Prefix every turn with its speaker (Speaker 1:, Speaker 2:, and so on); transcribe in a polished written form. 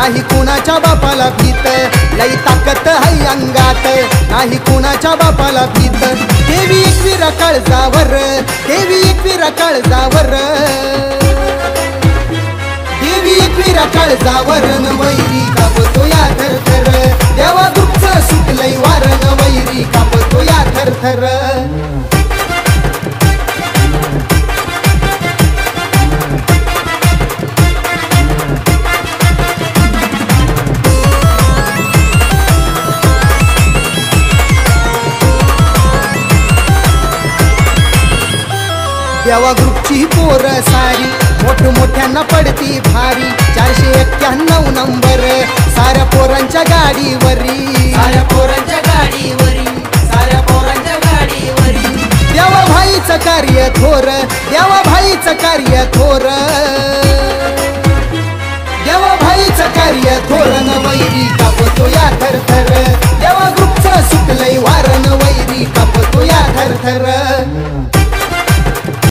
Speaker 1: नाही कुणाच्या बापाला भीत, लई ताकत है अंगात, नाही कुणाच्या बापाला भीत। देवी एकवीरा काळजावर, देवी एकवीरा काळजावर, देवी एकवीरा काळजावर, वैरी कापतो या थरथर, देवा ग्रुपचं सुटलंय वार, वैरी कापतो या थरथर। देवा ग्रुपची पोर सारी मोठमोठ्यांना पडती भारी, 491 नंबर साऱ्या पोरांच्या गाडीवरी,
Speaker 2: साऱ्या पोरांच्या गाडीवरी, साऱ्या पोरांच्या गाडीवरी।
Speaker 1: देवा भाईचं कार्य थोर, देवा भाईचं कार्य थोर, देवा भाईचं कार्य थोर, वैरी कापतो या थरथर, देवा ग्रुपचं सुटलंय वार, वैरी कापतो या थरथर।